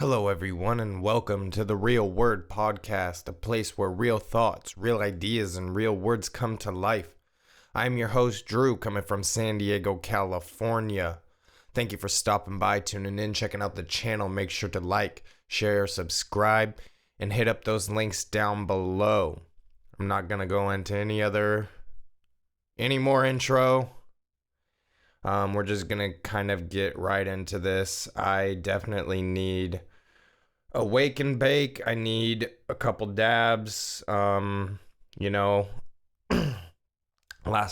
Hello, everyone, and welcome to the Real Word Podcast, a place where real thoughts, real ideas, and real words come to life. I'm your host, Drew, coming from San Diego, California. Thank you for stopping by, tuning in, checking out the channel. Make sure to like, share, subscribe, and hit up those links down below. I'm not going to go into any more intro. We're just going to kind of get right into this. I definitely need a wake and bake. I need a couple dabs. Last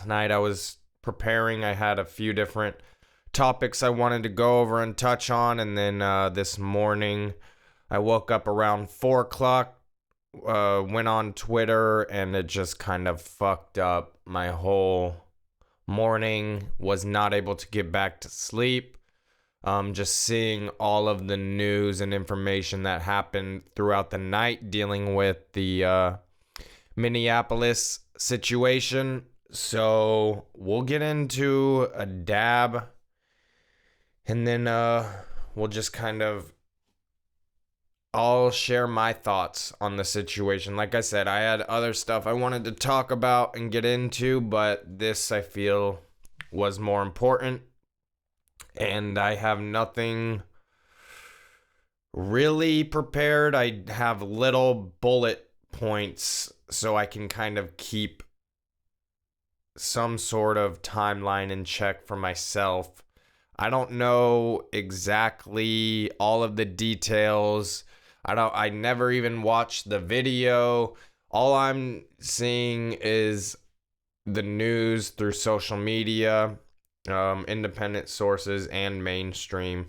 night I was preparing. I had a few different topics I wanted to go over and touch on. And then this morning I woke up around 4 o'clock, went on Twitter, and it just kind of fucked up my whole morning. Was not able to get back to sleep. Just seeing all of the news and information that happened throughout the night dealing with the Minneapolis situation. So we'll get into a dab, and then we'll just I'll share my thoughts on the situation. Like I said, I had other stuff I wanted to talk about and get into, but this I feel was more important. And I have nothing really prepared. I have little bullet points so I can kind of keep some sort of timeline in check for myself. I don't know exactly all of the details. I never even watched the video. All I'm seeing is the news through social media, independent sources, and mainstream.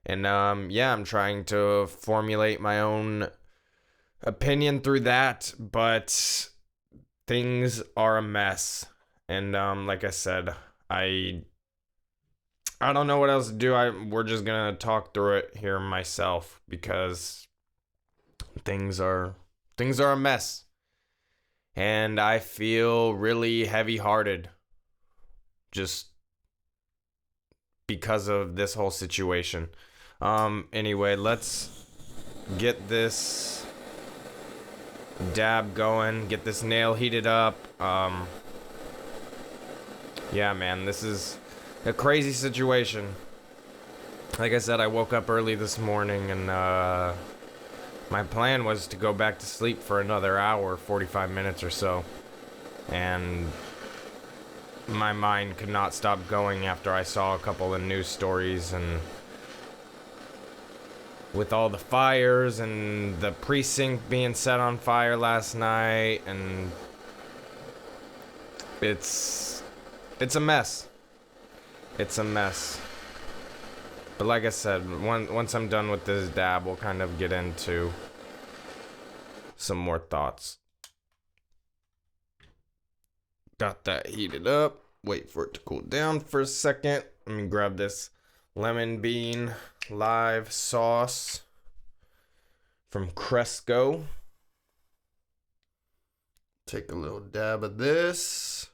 And I'm trying to formulate my own opinion through that, but things are a mess. And like I said, I don't know what else to do. We're just gonna talk through it here myself, because things are a mess, and I feel really heavy-hearted just because of this whole situation. Anyway, let's get this dab going, get this nail heated up. Yeah, man, this is a crazy situation. Like I said, I woke up early this morning, and my plan was to go back to sleep for another hour, 45 minutes or so. And my mind could not stop going after I saw a couple of news stories, and with all the fires and the precinct being set on fire last night, and it's a mess. It's a mess. But like I said, once I'm done with this dab, we'll kind of get into some more thoughts. Got that heated up. Wait for it to cool down for a second. Let me grab this lemon bean live sauce from Cresco. Take a little dab of this,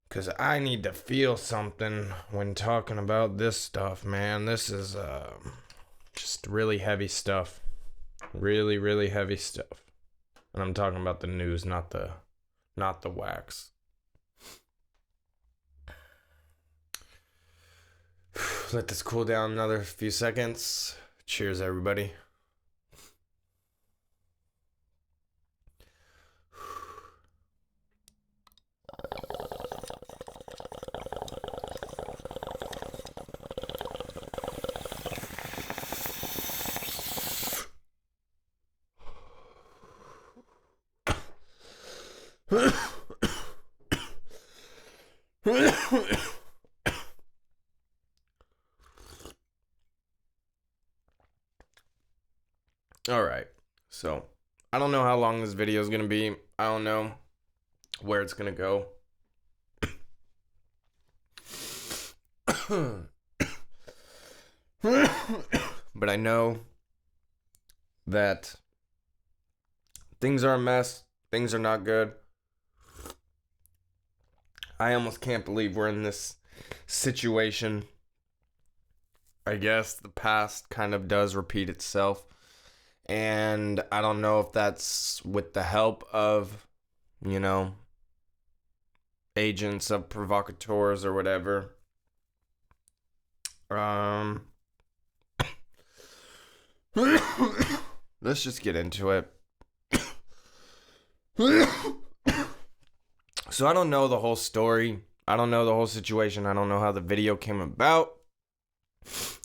because I need to feel something when talking about this stuff, man. This is just really heavy stuff. Really, really heavy stuff. And I'm talking about the news, not the wax. Let this cool down another few seconds. Cheers, everybody. All right, so I don't know how long this video is going to be. I don't know where it's going to go. But I know that things are a mess. Things are not good. I almost can't believe we're in this situation. I guess the past kind of does repeat itself. And I don't know if that's with the help of, you know, agents of provocateurs or whatever. Um, let's just get into it. So I don't know the whole story. I don't know the whole situation. I don't know how the video came about.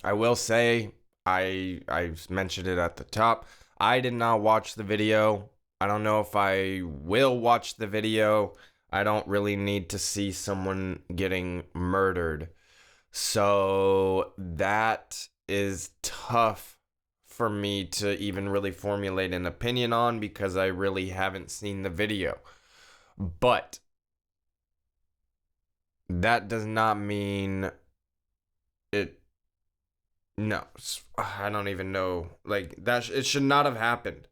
I will say, I mentioned it at the top. I did not watch the video. I don't know if I will watch the video. I don't really need to see someone getting murdered. So that is tough for me to even really formulate an opinion on because I really haven't seen the video. But that does not mean it. No, I don't even know. Like that, it should not have happened.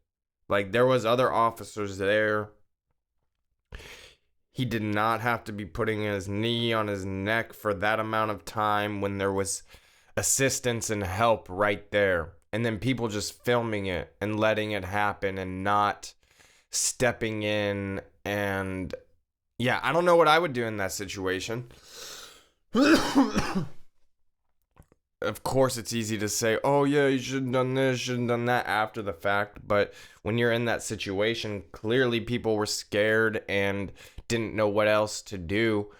Like there was other officers there. He did not have to be putting his knee on his neck for that amount of time when there was assistance and help right there. And then people just filming it and letting it happen and not stepping in. And yeah, I don't know what I would do in that situation. Of course, it's easy to say, oh, yeah, you should have done this, should have done that after the fact. But when you're in that situation, clearly people were scared and didn't know what else to do.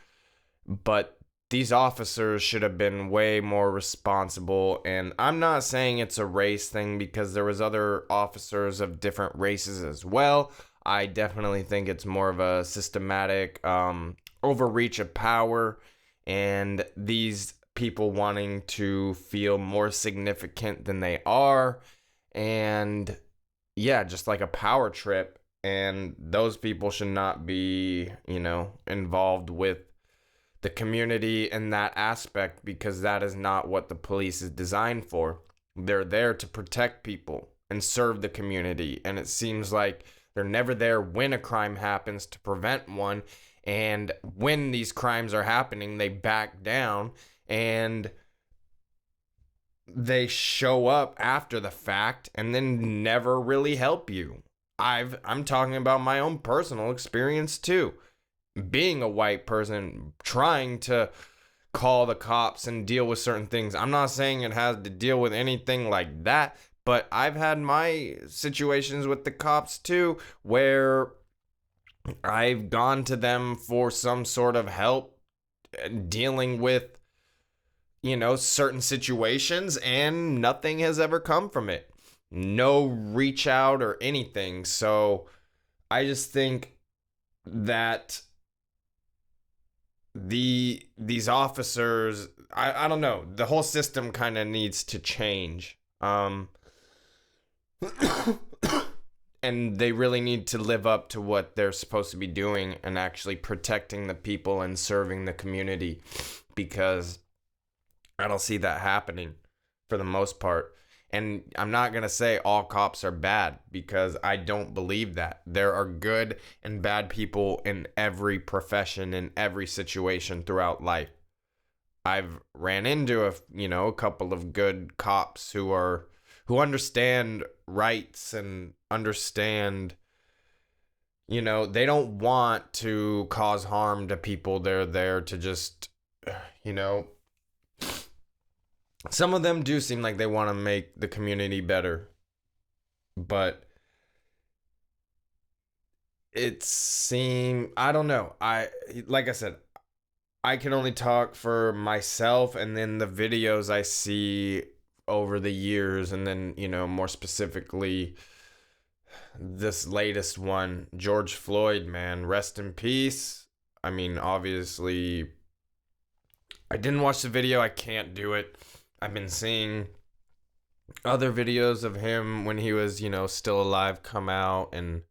But these officers should have been way more responsible. And I'm not saying it's a race thing because there was other officers of different races as well. I definitely think it's more of a systematic overreach of power. And these people wanting to feel more significant than they are, and yeah, just like a power trip. And those people should not be, involved with the community in that aspect because that is not what the police is designed for. They're there to protect people and serve the community, and it seems like they're never there when a crime happens to prevent one. And when these crimes are happening, they back down and they show up after the fact and then never really help you. I'm talking about my own personal experience too. Being a white person, trying to call the cops and deal with certain things. I'm not saying it has to deal with anything like that, but I've had my situations with the cops too, where I've gone to them for some sort of help dealing with certain situations, and nothing has ever come from it. No reach out or anything. So I just think that these officers, I don't know, the whole system kind of needs to change. And they really need to live up to what they're supposed to be doing and actually protecting the people and serving the community, because I don't see that happening for the most part. And I'm not going to say all cops are bad because I don't believe that. There are good and bad people in every profession, in every situation throughout life. I've ran into a couple of good cops who understand rights and understand, they don't want to cause harm to people. They're there to just, some of them do seem like they want to make the community better, but I don't know. Like I said, I can only talk for myself and then the videos I see over the years, and then, more specifically, this latest one, George Floyd, man, rest in peace. I mean, obviously, I didn't watch the video. I can't do it. I've been seeing other videos of him when he was, still alive come out, and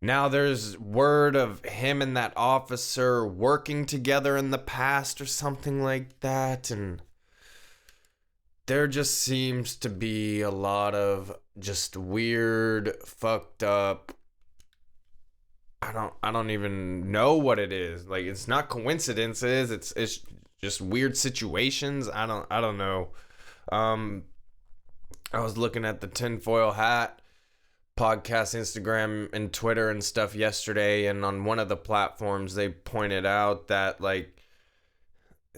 now there's word of him and that officer working together in the past or something like that, and there just seems to be a lot of just weird, fucked up, I don't even know what it is. Like, it's not coincidences. It's just weird situations. I don't know. I was looking at the tinfoil hat podcast, Instagram, and Twitter and stuff yesterday, and on one of the platforms they pointed out that, like,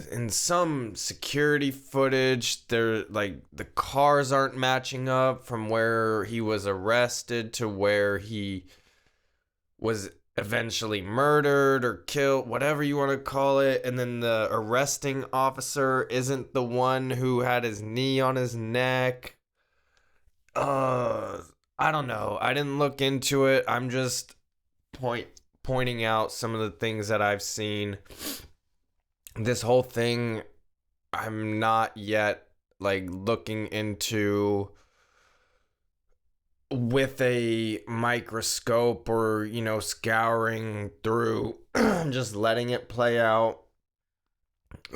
in some security footage, there, like, the cars aren't matching up from where he was arrested to where he was eventually murdered or killed, whatever you want to call it. And then the arresting officer isn't the one who had his knee on his neck. I don't know. I didn't look into it. I'm just pointing out some of the things that I've seen. This whole thing, I'm not yet, like, looking into with a microscope or, you know, scouring through. Just letting it play out,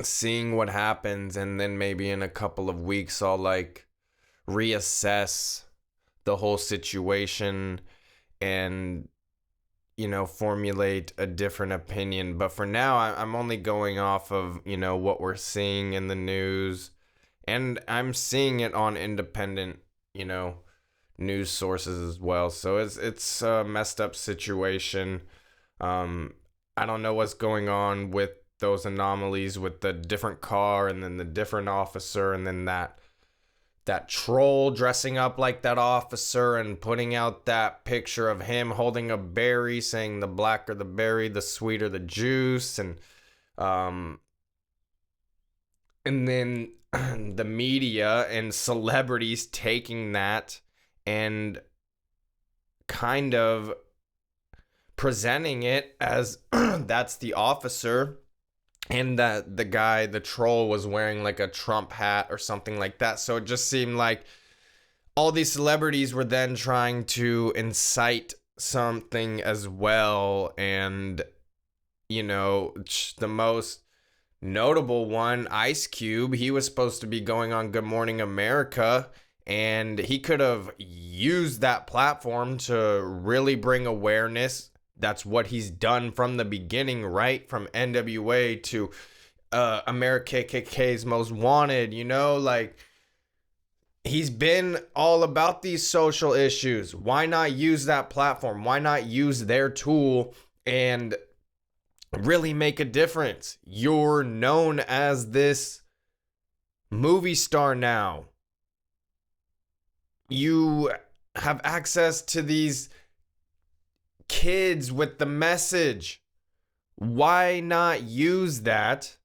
seeing what happens, and then maybe in a couple of weeks I'll, like, reassess the whole situation and, you know, formulate a different opinion. But for now, I'm only going off of, you know, what we're seeing in the news, and I'm seeing it on independent, you know, news sources as well. So it's a messed up situation. I don't know what's going on with those anomalies with the different car and then the different officer, and then that troll dressing up like that officer and putting out that picture of him holding a berry saying the blacker the berry, the sweeter the juice. And then the media and celebrities taking that and kind of presenting it as that's the officer, and that the guy, the troll, was wearing like a Trump hat or something like that. So it just seemed like all these celebrities were then trying to incite something as well. And, you know, the most notable one, Ice Cube, he was supposed to be going on Good Morning America, and he could have used that platform to really bring awareness. That's what he's done from the beginning, right? From NWA to America KKK's Most Wanted, you know, like, he's been all about these social issues. Why not use that platform? Why not use their tool and really make a difference? You're known as this movie star now. You have access to these kids with the message. Why not use that?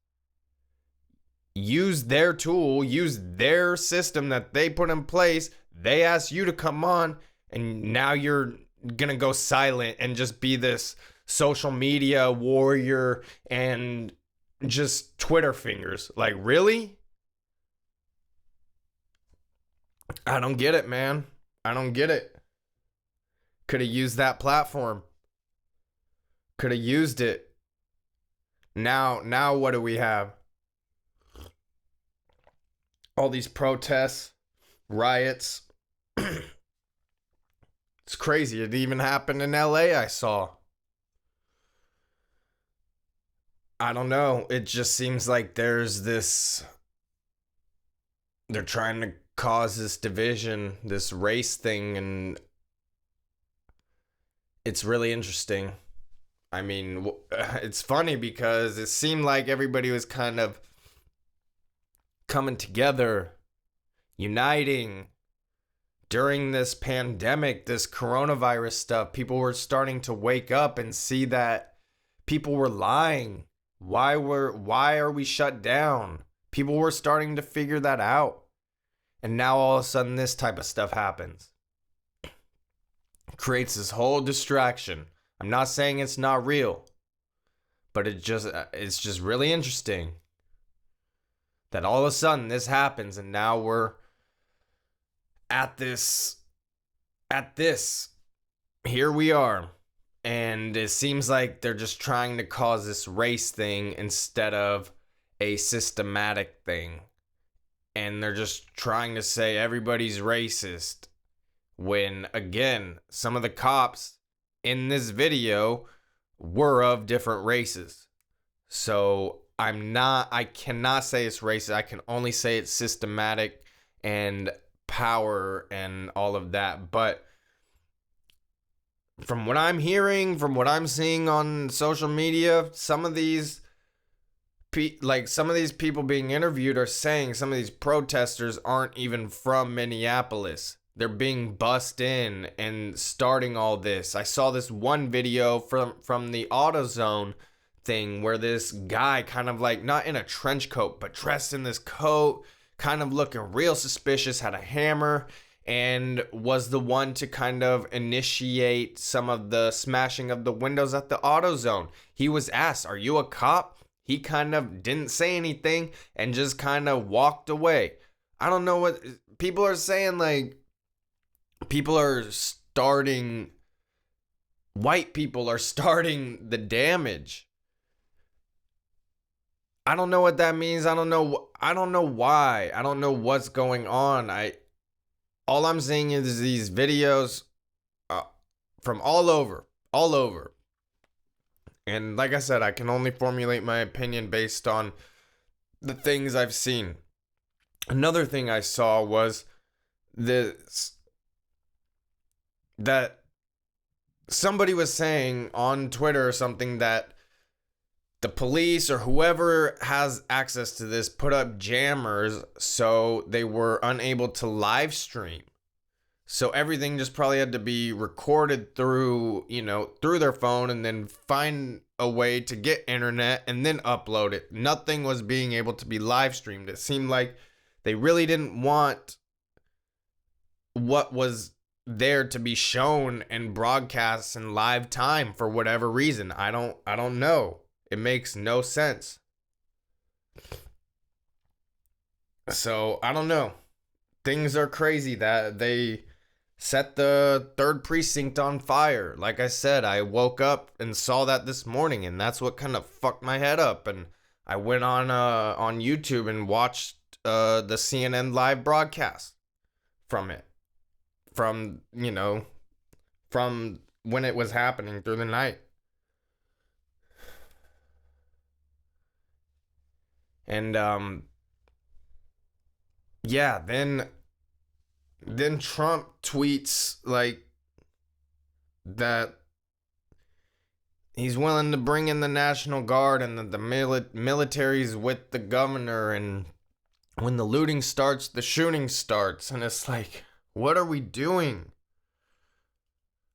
Use their tool, use their system that they put in place. They asked you to come on, and now you're gonna go silent and just be this social media warrior and just Twitter fingers. Like, really? I don't get it, man. I don't get it. Could have used that platform. Could have used it. Now what do we have? All these protests, riots. It's crazy. It even happened in LA, I saw. I don't know. It just seems like there's this... They're trying to cause this division, this race thing, and it's really interesting. I mean, it's funny because it seemed like everybody was kind of coming together, uniting during this pandemic, this coronavirus stuff. People were starting to wake up and see that people were lying. Why are we shut down? People were starting to figure that out. And now all of a sudden this type of stuff happens. Creates this whole distraction. I'm not saying it's not real, but it's just really interesting that all of a sudden this happens, and now we're at this. Here we are. And it seems like they're just trying to cause this race thing instead of a systematic thing. And they're just trying to say everybody's racist. When, again, some of the cops in this video were of different races. So I cannot say it's racist. I can only say it's systematic and power and all of that. But from what I'm hearing, from what I'm seeing on social media, some of these people being interviewed are saying some of these protesters aren't even from Minneapolis. They're being bussed in and starting all this. I saw this one video from the AutoZone thing where this guy kind of like, not in a trench coat, but dressed in this coat, kind of looking real suspicious, had a hammer, and was the one to kind of initiate some of the smashing of the windows at the AutoZone. He was asked, "Are you a cop?" He kind of didn't say anything and just kind of walked away. I don't know what people are saying, like, white people are starting the damage. I don't know what that means. I don't know why. I don't know what's going on. All I'm seeing is these videos from all over. And like I said, I can only formulate my opinion based on the things I've seen. Another thing I saw was that somebody was saying on Twitter or something that the police or whoever has access to this put up jammers so they were unable to live stream. So everything just probably had to be recorded through their phone and then find a way to get internet and then upload it. Nothing was being able to be live streamed. It seemed like they really didn't want what was there to be shown and broadcast in live time for whatever reason. I don't know. It makes no sense. So, I don't know. Things are crazy that they set the 3rd precinct on fire. Like I said, I woke up and saw that this morning, and that's what kind of fucked my head up. And I went on YouTube and watched the CNN live broadcast from it. From when it was happening through the night. And yeah, then Trump tweets like that he's willing to bring in the National Guard and that the military's with the governor, and when the looting starts, the shooting starts. And it's like, what are we doing?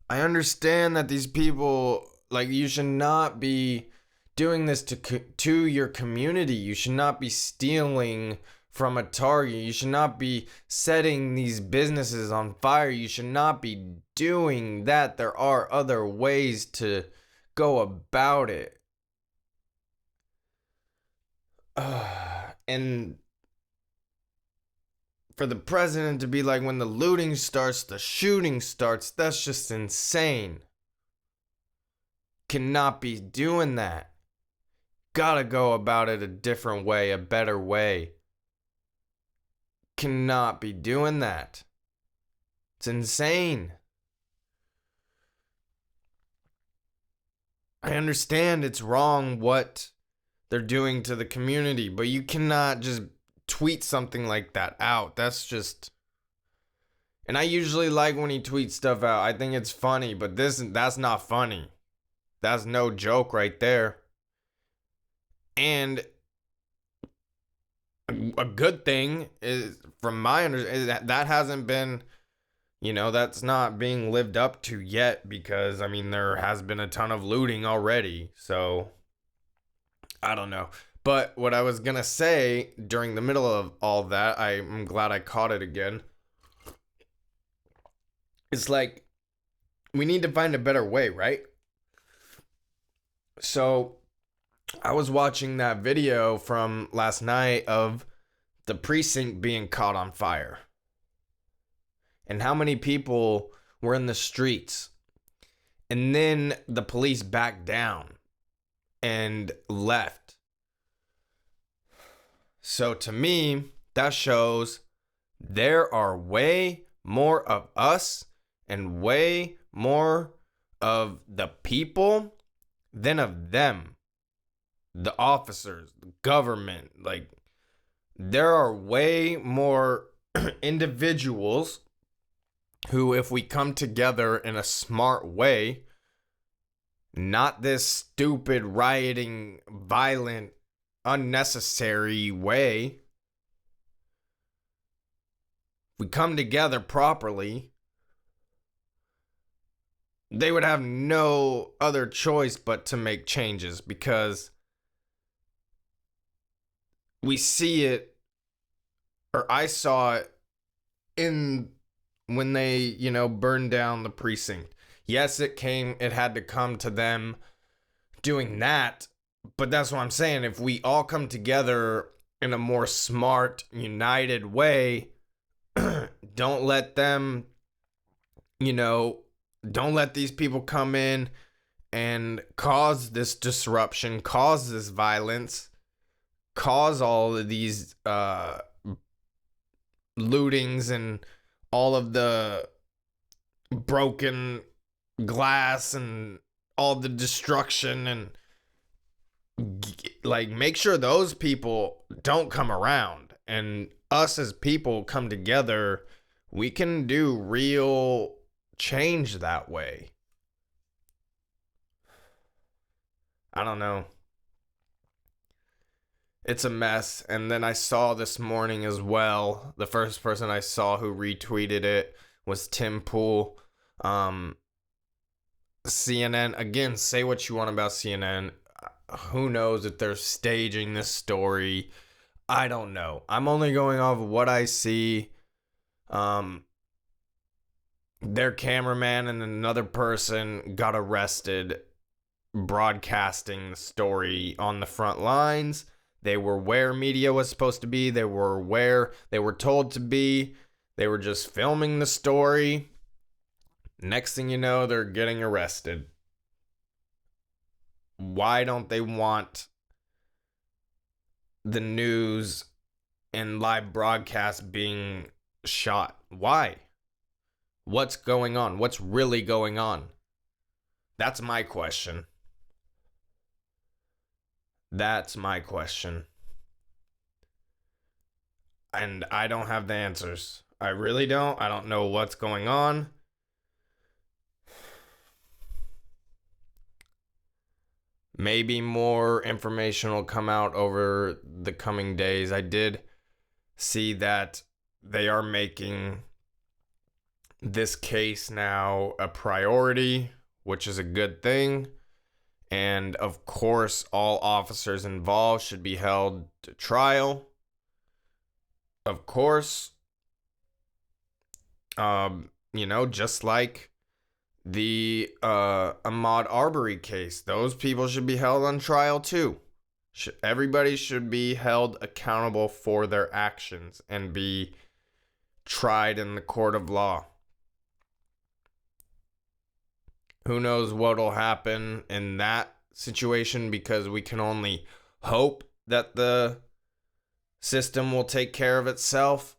I understand that these people, like, you should not be doing this to your community. You should not be stealing from a Target. You should not be setting these businesses on fire. You should not be doing that. There are other ways to go about it. And for the president to be like, when the looting starts, the shooting starts, that's just insane. Cannot be doing that. Gotta go about it a different way, a better way. Cannot be doing that. It's insane. I understand it's wrong what they're doing to the community, but you cannot just tweet something like that out. That's just... And I usually like when he tweets stuff out. I think it's funny, but that's not funny. That's no joke right there. And a good thing is, from my understanding, that hasn't been, that's not being lived up to yet, because, I mean, there has been a ton of looting already. So, I don't know. But what I was going to say during the middle of all that, I'm glad I caught it again. It's like, we need to find a better way, right? So, I was watching that video from last night of the precinct being caught on fire. And how many people were in the streets. And then the police backed down and left. So to me, that shows there are way more of us and way more of the people than of them. the officers, the government. Like, there are way more individuals who, if we come together in a smart way, not this stupid, rioting, violent, unnecessary way, we come together properly, they would have no other choice but to make changes, because we see it, or I saw it in when they, burned down the precinct. Yes, it had to come to them doing that, but that's what I'm saying. If we all come together in a more smart, united way, don't let them, don't let these people come in and cause this disruption, cause this violence, cause all of these lootings and all of the broken glass and all the destruction, and like make sure those people don't come around, and us as people come together. We can do real change that way. I don't know. It's a mess. And then I saw this morning as well, the first person I saw who retweeted it was Tim Pool. CNN, again, say what you want about CNN. Who knows if they're staging this story? I don't know. I'm only going off of what I see. Their cameraman and another person got arrested broadcasting the story on the front lines. They were where media was supposed to be. They were where they were told to be. They were just filming the story. Next thing you know, they're getting arrested. Why don't they want the news and live broadcast being shot? Why? What's going on? What's really going on? That's my question. That's my question. And I don't have the answers. I really don't. I don't know what's going on. Maybe more information will come out over the coming days. I did see that they are making this case now a priority, which is a good thing. And of course, all officers involved should be held to trial. Of course, just like the Ahmaud Arbery case, those people should be held on trial too. Everybody should be held accountable for their actions and be tried in the court of law. Who knows what'll happen in that situation, because we can only hope that the system will take care of itself.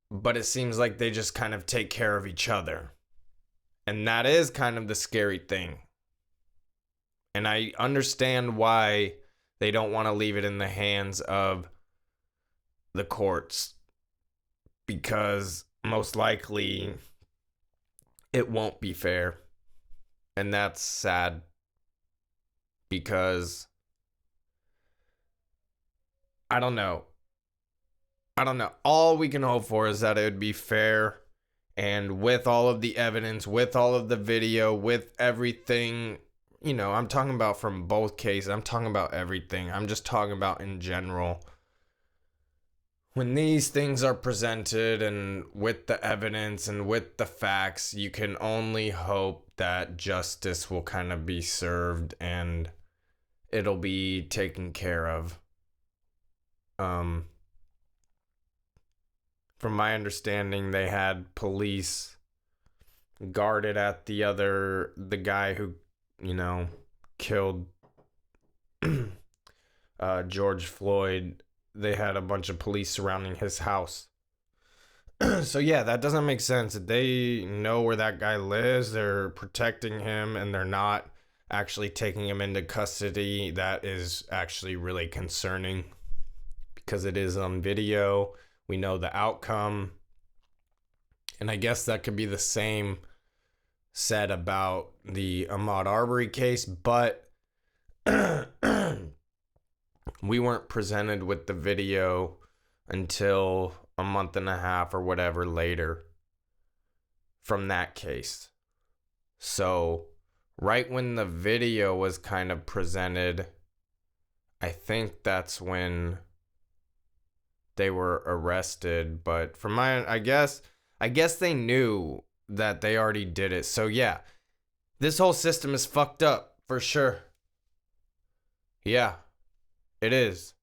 But it seems like they just kind of take care of each other. And that is kind of the scary thing. And I understand why they don't want to leave it in the hands of the courts, because most likely it won't be fair. And that's sad, because I don't know. All we can hope for is that it would be fair, and with all of the evidence, with all of the video, with everything, I'm talking about from both cases. I'm talking about everything. I'm just talking about in general. When these things are presented and with the evidence and with the facts, you can only hope that justice will kind of be served and it'll be taken care of. From my understanding, they had police guarded at the guy who, killed George Floyd. They had a bunch of police surrounding his house. So yeah, that doesn't make sense. They know where that guy lives. They're protecting him, and they're not actually taking him into custody, that is actually really concerning because it is on video. We know the outcome. And I guess that could be the same said about the Ahmaud Arbery case, but we weren't presented with the video until a month and a half or whatever later from that case. So, right when the video was kind of presented, I think that's when they were arrested. But from I guess they knew that they already did it. So yeah, this whole system is fucked up for sure. Yeah, it is.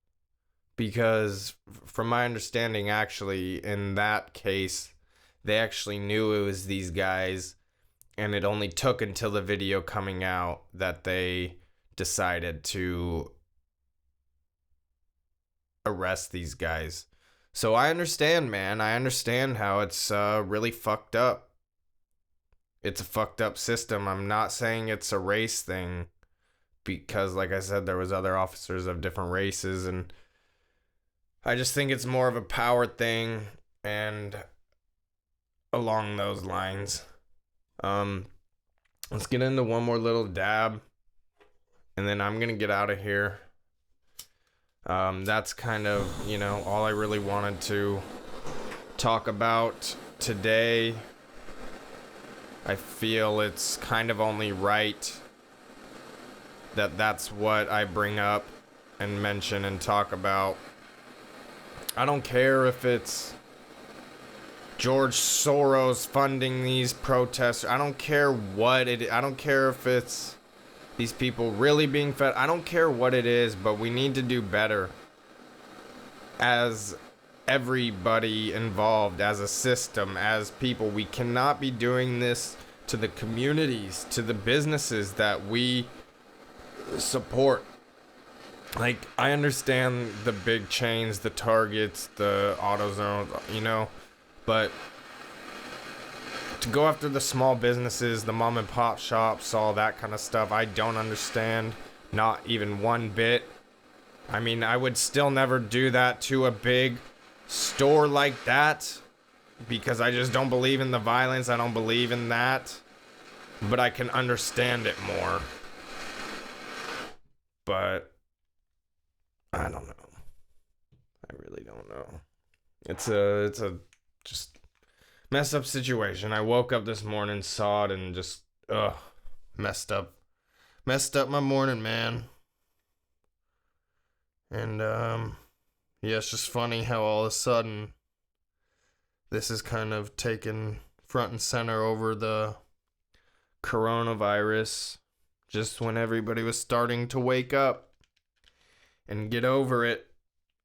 Because from my understanding, actually, in that case, they actually knew it was these guys, and it only took until the video coming out that they decided to arrest these guys. So I understand, man. I understand how it's really fucked up. It's a fucked up system. I'm not saying it's a race thing because, like I said, there was other officers of different races, and I just think it's more of a power thing and along those lines. Let's get into one more little dab, and then I'm gonna get out of here. That's kind of, all I really wanted to talk about today. I feel it's kind of only right that that's what I bring up and mention and talk about. I don't care if it's George Soros funding these protests. I don't care what it is. I don't care if it's these people really being fed. I don't care what it is, but we need to do better as everybody involved, as a system, as people. We cannot be doing this to the communities, to the businesses that we support. Like, I understand the big chains, the Targets, the AutoZone, but to go after the small businesses, the mom and pop shops, all that kind of stuff, I don't understand. Not even one bit. I mean, I would still never do that to a big store like that because I just don't believe in the violence. I don't believe in that. But I can understand it more. But I don't know. I really don't know. It's a just messed up situation. I woke up this morning, saw it, and just messed up my morning, man. And yeah, it's just funny how all of a sudden this is kind of taken front and center over the coronavirus just when everybody was starting to wake up and get over it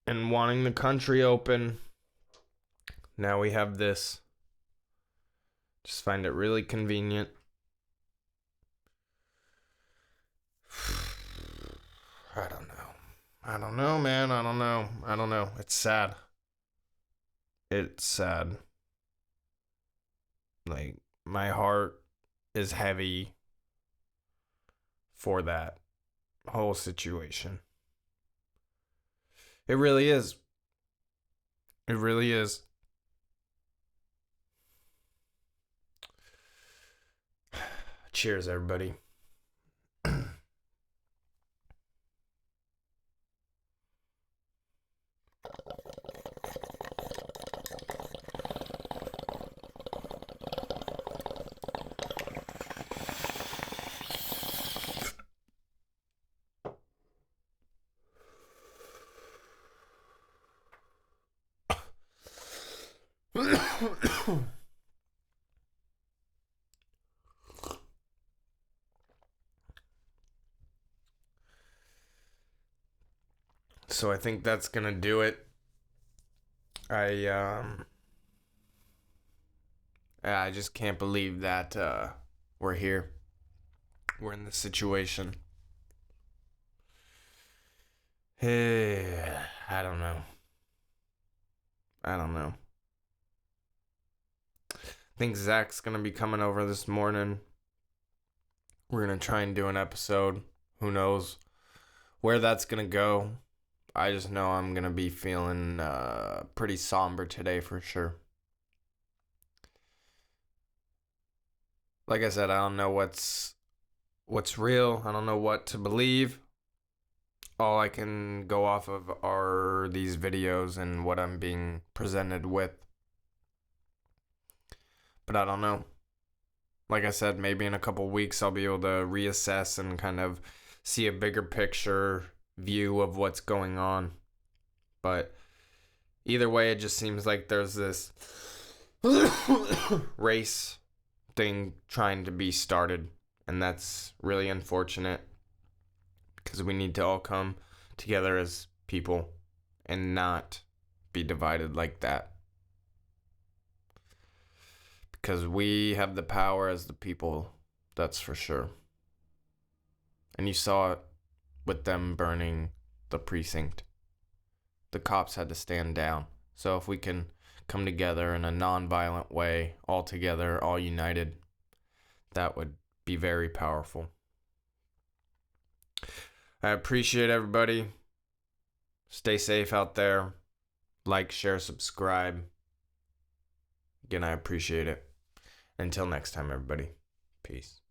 and wanting the country open. Now we have this. Just find it really convenient. I don't know, man. I don't know. It's sad. Like, my heart is heavy for that whole situation. It really is. It really is. Cheers, everybody. So I think that's gonna do it. I just can't believe that we're here. We're in this situation. Hey, I don't know. I think Zach's gonna be coming over this morning. We're going to try and do an episode. Who knows where that's going to go. I just know I'm going to be feeling pretty somber today for sure. Like I said, I don't know what's real. I don't know what to believe. All I can go off of are these videos and what I'm being presented with. But I don't know. Like I said, maybe in a couple weeks I'll be able to reassess and kind of see a bigger picture view of what's going on. But either way, it just seems like there's this race thing trying to be started. And that's really unfortunate, because we need to all come together as people and not be divided like that. Because we have the power as the people, that's for sure. And you saw it with them burning the precinct. The cops had to stand down. So if we can come together in a non-violent way, all together, all united, that would be very powerful. I appreciate everybody. Stay safe out there. Like, share, subscribe. Again, I appreciate it. Until next time, everybody. Peace.